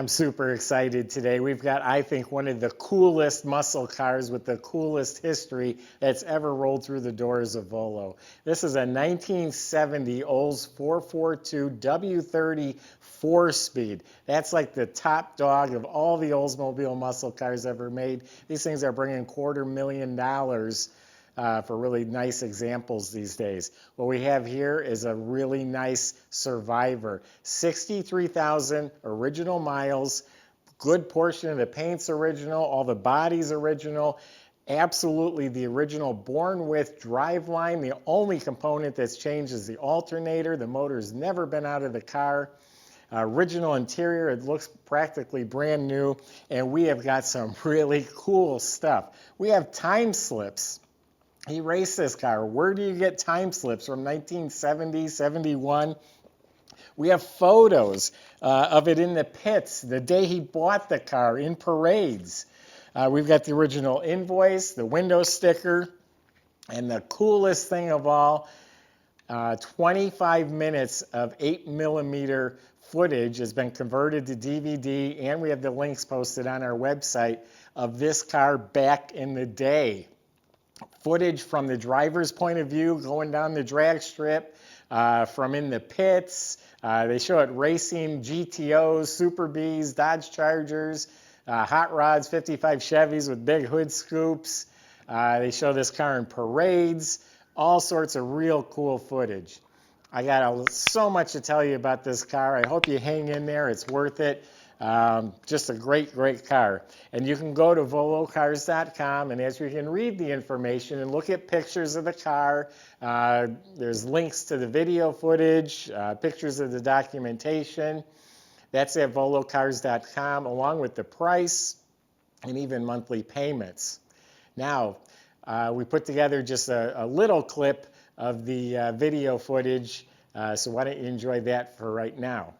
I'm super excited today. We've got, I think, one of the coolest muscle cars with the coolest history that's ever rolled through the doors of Volo. This is a 1970 Olds 442 W30 4-speed. That's like the top dog of all the Oldsmobile muscle cars ever made. These things are bringing $250,000 for really nice examples these days. What we have here is a really nice Survivor. 63,000 original miles, good portion of the paint's original, all the body's original, absolutely the original born with driveline. The only component that's changed is the alternator. The motor's never been out of the car. Original interior, it looks practically brand new, and we have got some really cool stuff. We have time slips. He raced this car. Where do you get time slips from 1970, 71? We have photos of it in the pits the day he bought the car in parades. We've got the original invoice, the window sticker, and the coolest thing of all, 25 minutes of 8mm footage has been converted to DVD, and we have the links posted on our website of this car back in the day. Footage from the driver's point of view going down the drag strip, from in the pits. They show it racing GTOs, Super Bs, Dodge Chargers, hot rods, 55 Chevys with big hood scoops. They show this car in parades, all sorts of real cool footage. I got so much to tell you about this car. I hope you hang in there. It's worth it. Just a great, great car. And you can go to volocars.com, and as you can read the information and look at pictures of the car, there's links to the video footage, pictures of the documentation. That's at volocars.com, along with the price and even monthly payments. Now, we put together just a little clip of the video footage, so why don't you enjoy that for right now.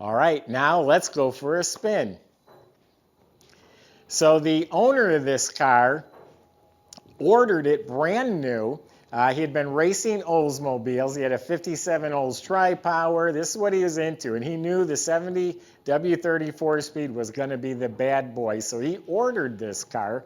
All right, now let's go for a spin. So the owner of this car ordered it brand new. He had been racing Oldsmobiles. He had a 57 Olds Tri-Power. This is what he was into, and he knew the 70 W30 4-speed was going to be the bad boy, so he ordered this car.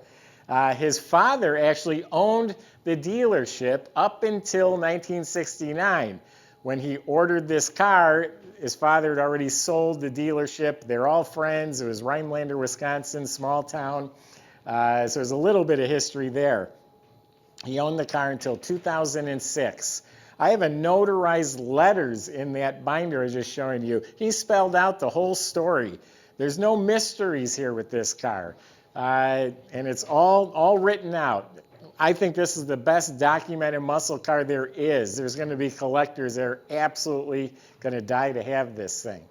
His father actually owned the dealership up until 1969. When he ordered this car, his father had already sold the dealership. They're all friends. It was Rhinelander, Wisconsin, small town. So there's a little bit of history there. He owned the car until 2006. I have a notarized letters in that binder I was just showing you. He spelled out the whole story. There's no mysteries here with this car. And it's all written out. I think this is the best documented muscle car there is. There's going to be collectors that are absolutely going to die to have this thing.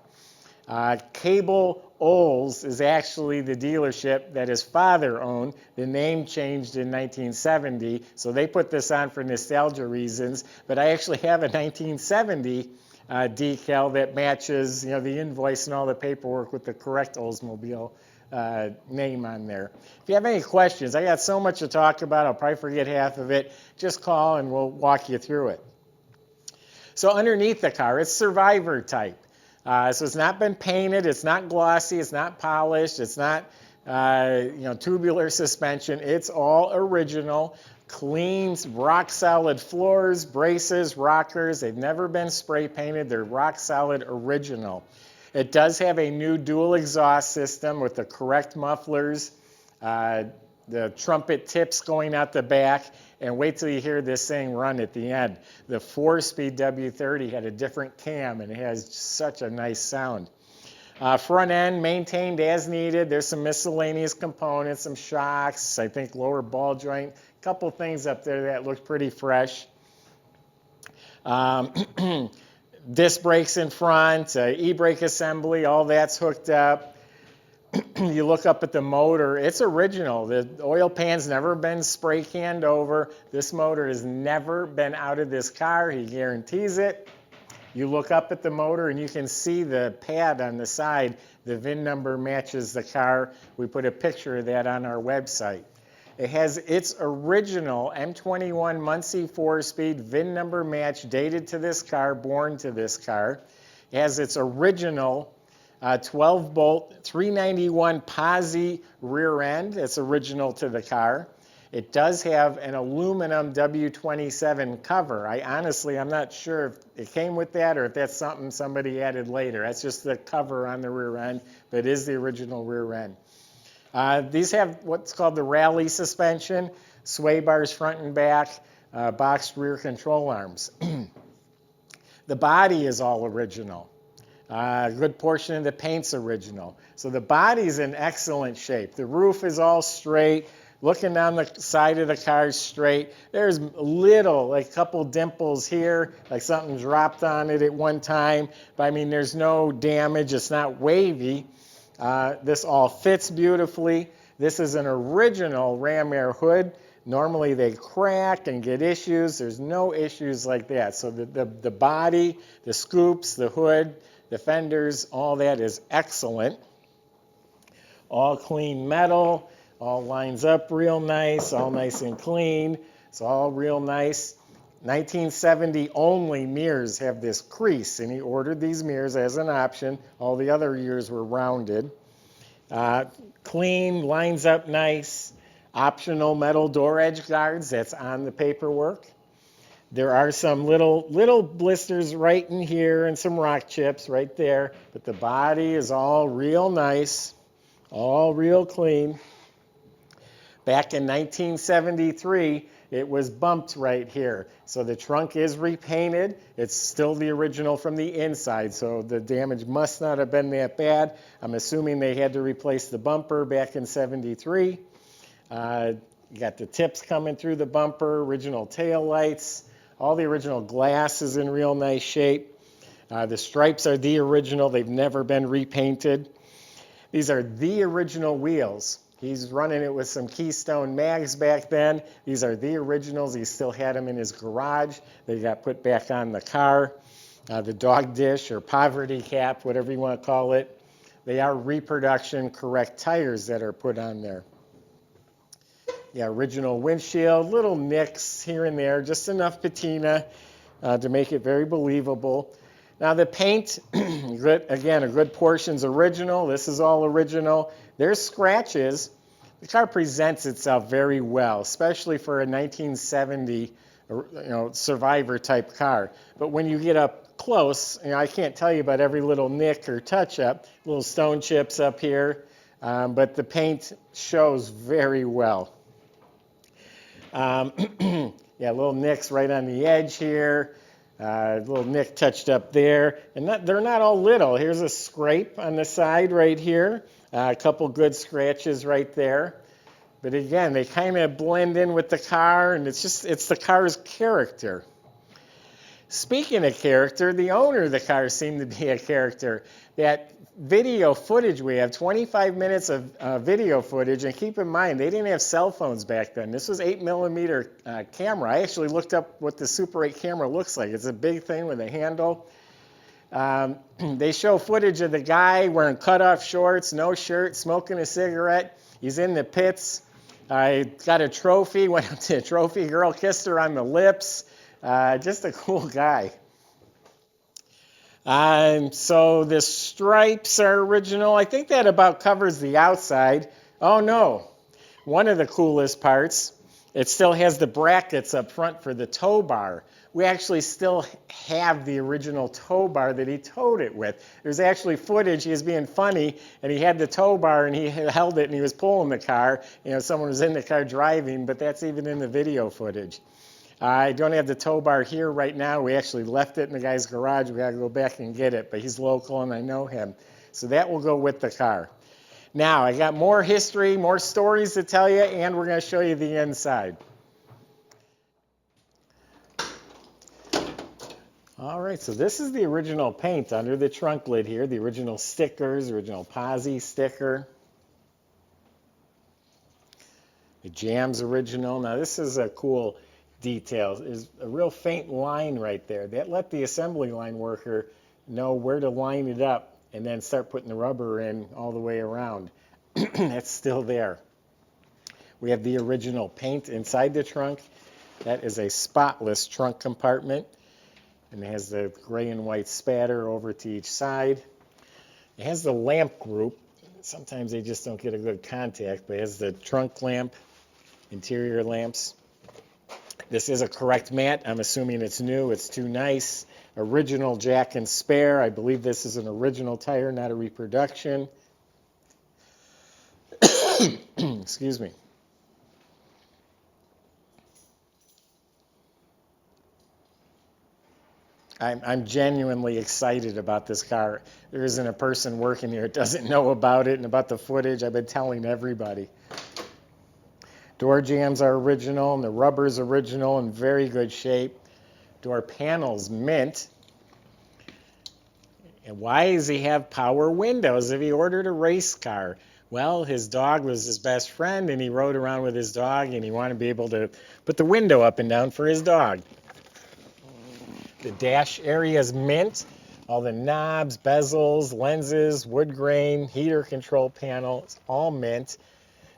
Kabel Olds is actually the dealership that his father owned. The name changed in 1970, so they put this on for nostalgia reasons. But I actually have a 1970 decal that matches, the invoice and all the paperwork with the correct Oldsmobile name on there. If you have any questions, I got so much to talk about, I'll probably forget half of it. Just call and we'll walk you through it. So underneath the car, it's survivor type. So it's not been painted, it's not glossy, it's not polished, it's not tubular suspension. It's all original, clean, rock solid floors, braces, rockers. They've never been spray painted. They're rock solid original. It does have a new dual exhaust system with the correct mufflers, the trumpet tips going out the back, and wait till you hear this thing run at the end. The 4-speed W30 had a different cam, and it has such a nice sound. Front end maintained as needed. There's some miscellaneous components, some shocks, I think lower ball joint, a couple things up there that look pretty fresh. Disc brakes in front, e-brake assembly, all that's hooked up. You look up at the motor, it's original. The oil pan's never been spray canned over. This motor has never been out of this car. He guarantees it. You look up at the motor and you can see the pad on the side. The VIN number matches the car. We put a picture of that on our website. It has its original M21 Muncie 4-speed VIN number match dated to this car, born to this car. It has its original 12-bolt 391 posi rear end. It's original to the car. It does have an aluminum W27 cover. I'm not sure if it came with that or if that's something somebody added later. That's just the cover on the rear end, but it is the original rear end. These have what's called the rally suspension, sway bars front and back, boxed rear control arms. The body is all original. A good portion of the paint's original. So the body's in excellent shape. The roof is all straight. Looking down the side of the car straight. There's a couple dimples here, like something dropped on it at one time. But I mean, there's no damage. It's not wavy. This all fits beautifully. This is an original ram air hood. Normally they crack and get issues. There's no issues like that. So the body, the scoops, the hood, the fenders, all that is excellent. All clean metal, all lines up real nice, all nice and clean. It's all real nice. 1970 only mirrors have this crease, and he ordered these mirrors as an option. All the other years were rounded. Clean, lines up nice. Optional metal door edge guards, that's on the paperwork. There are some little blisters right in here and some rock chips right there, but the body is all real nice, all real clean. Back in 1973, it was bumped right here. So the trunk is repainted. It's still the original from the inside, so the damage must not have been that bad. I'm assuming they had to replace the bumper back in 73. You got the tips coming through the bumper, original tail lights. All the original glass is in real nice shape. The stripes are the original. They've never been repainted. These are the original wheels. He's running it with some Keystone mags back then. These are the originals. He still had them in his garage. They got put back on the car. The dog dish or poverty cap, whatever you want to call it. They are reproduction correct tires that are put on there. Yeah, original windshield, little nicks here and there, just enough patina to make it very believable. Now the paint, again, a good portion's original. This is all original. There's scratches. The car presents itself very well, especially for a 1970 survivor type car. But when you get up close, I can't tell you about every little nick or touch up, little stone chips up here, but the paint shows very well. Yeah, little nicks right on the edge here. A little nick touched up there. And they're not all little. Here's a scrape on the side right here. A couple good scratches right there. But again, they kind of blend in with the car, and it's the car's character. Speaking of character, the owner of the car seemed to be a character. That video footage we have, 25 minutes of video footage, and keep in mind, they didn't have cell phones back then. This was 8mm camera. I actually looked up what the Super 8 camera looks like. It's a big thing with a handle. They show footage of the guy wearing cutoff shorts, no shirt, smoking a cigarette. He's in the pits. I got a trophy, went up to a trophy girl, kissed her on the lips. Just a cool guy. So the stripes are original. I think that about covers the outside. Oh no, one of the coolest parts, it still has the brackets up front for the tow bar. We actually still have the original tow bar that he towed it with. There's actually footage, he was being funny, and he had the tow bar and he held it and he was pulling the car. You know, someone was in the car driving, but that's even in the video footage. I don't have the tow bar here right now. We actually left it in the guy's garage. We got to go back and get it, but he's local and I know him. So that will go with the car. Now, I got more history, more stories to tell you, and we're going to show you the inside. All right, so this is the original paint under the trunk lid here, the original stickers, original posi sticker. The jam's original. Now, this is a cool detail. There's a real faint line right there. That let the assembly line worker know where to line it up and then start putting the rubber in all the way around. That's still there. We have the original paint inside the trunk. That is a spotless trunk compartment. And it has the gray and white spatter over to each side. It has the lamp group. Sometimes they just don't get a good contact, but it has the trunk lamp, interior lamps. This is a correct mat. I'm assuming it's new. It's too nice. Original jack and spare. I believe this is an original tire, not a reproduction. Excuse me. I'm genuinely excited about this car. There isn't a person working here that doesn't know about it and about the footage. I've been telling everybody. Door jambs are original, and the rubber's original in very good shape. Door panels mint. And why does he have power windows if he ordered a race car? Well, his dog was his best friend, and he rode around with his dog, and he wanted to be able to put the window up and down for his dog. The dash area is mint. All the knobs, bezels, lenses, wood grain, heater control panel, it's all mint.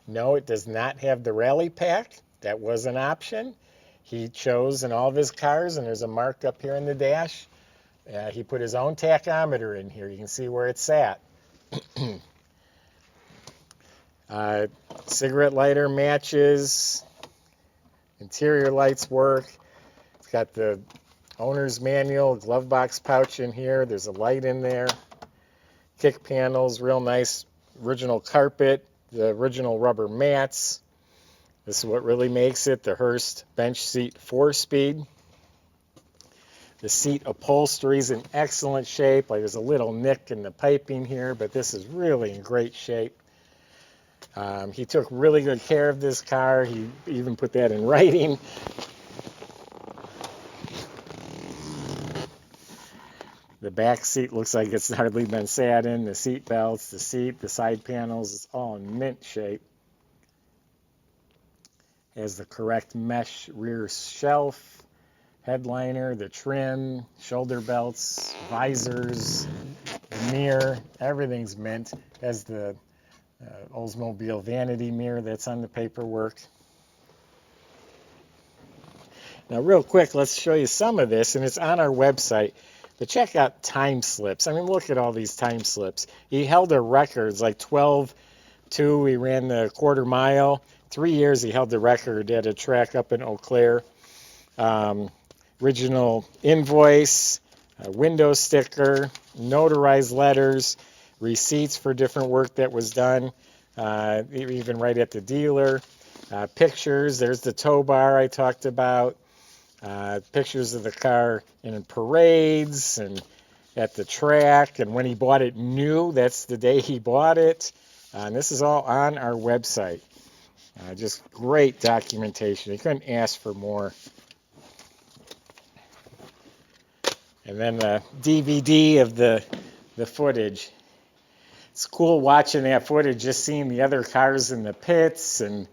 No, it does not have the rally pack. That was an option. He chose in all of his cars, and there's a mark up here in the dash. He put his own tachometer in here. You can see where it's at. Cigarette lighter matches. Interior lights work. It's got the owner's manual, glove box pouch in here. There's a light in there. Kick panels, real nice original carpet. The original rubber mats. This is what really makes it. The Hurst bench seat 4-speed. The seat upholstery is in excellent shape. Like there's a little nick in the piping here, but this is really in great shape. He took really good care of this car. He even put that in writing. The back seat looks like it's hardly been sat in. The seat belts, the seat, the side panels, it's all in mint shape. Has the correct mesh rear shelf, headliner, the trim, shoulder belts, visors, the mirror, everything's mint. Has the Oldsmobile vanity mirror that's on the paperwork. Now real quick, let's show you some of this, and it's on our website. But check out time slips. I mean, look at all these time slips. He held a record. It's like 12.2. He ran the quarter mile. 3 years he held the record at a track up in Eau Claire. Original invoice, a window sticker, notarized letters, receipts for different work that was done, even right at the dealer. Pictures. There's the tow bar I talked about. Pictures of the car in parades and at the track, and when he bought it new, that's the day he bought it. And this is all on our website. Just great documentation. You couldn't ask for more. And then the DVD of the footage. It's cool watching that footage, just seeing the other cars in the pits and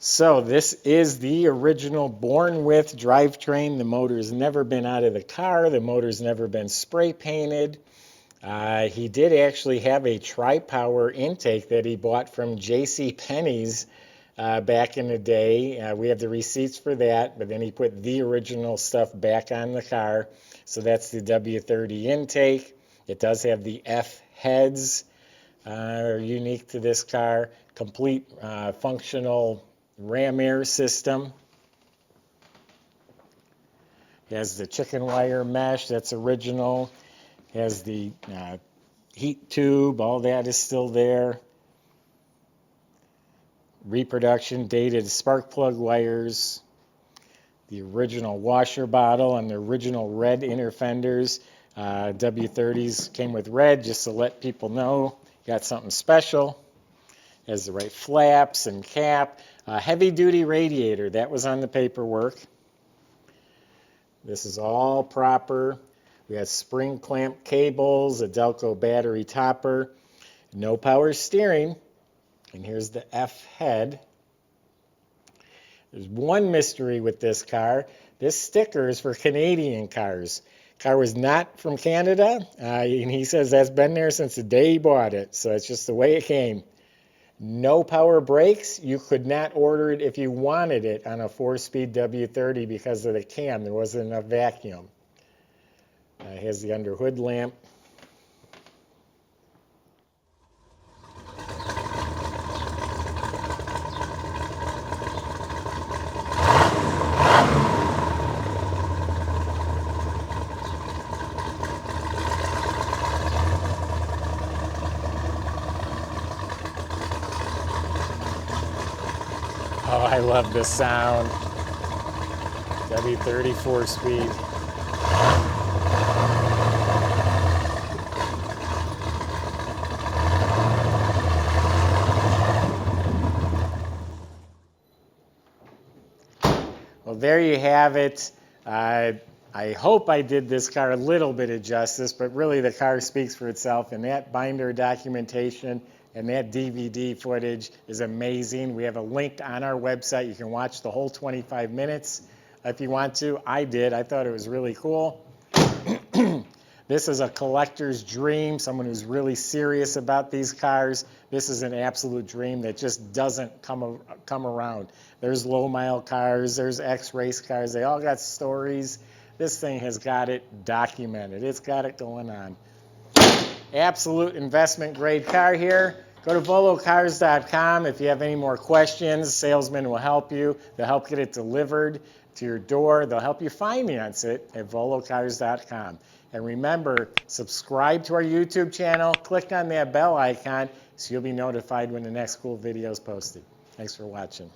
so this is the original Born With drivetrain. The motor's never been out of the car. The motor's never been spray painted. He did actually have a tri-power intake that he bought from J.C. Penney's back in the day. We have the receipts for that, but then he put the original stuff back on the car. So that's the W30 intake. It does have the F heads, are unique to this car. Complete functional ram air system. It has the chicken wire mesh, that's original. It has the heat tube, all that is still there. Reproduction dated spark plug wires. The original washer bottle and the original red inner fenders. W30s came with red just to let people know got something special. Has the right flaps and cap. Heavy duty radiator, that was on the paperwork. This is all proper. We have spring clamp cables, a Delco battery topper, no power steering, and here's the F head. There's one mystery with this car. This sticker is for Canadian cars. Car was not from Canada, and he says that's been there since the day he bought it, so it's just the way it came. No power brakes. You could not order it if you wanted it on a 4-speed W30 because of the cam. There wasn't enough vacuum. Here's the under hood lamp. Oh, I love the sound. W30 4-speed. Well, there you have it. I hope I did this car a little bit of justice, but really the car speaks for itself, and that binder documentation and that DVD footage is amazing. We have a link on our website. You can watch the whole 25 minutes if you want to. I did. I thought it was really cool. This is a collector's dream, someone who's really serious about these cars. This is an absolute dream that just doesn't come around. There's low-mile cars, there's X-race cars. They all got stories. This thing has got it documented. It's got it going on. Absolute investment-grade car here. Go to volocars.com if you have any more questions. Salesmen will help you. They'll help get it delivered to your door. They'll help you finance it at volocars.com. And remember, subscribe to our YouTube channel. Click on that bell icon so you'll be notified when the next cool video is posted. Thanks for watching.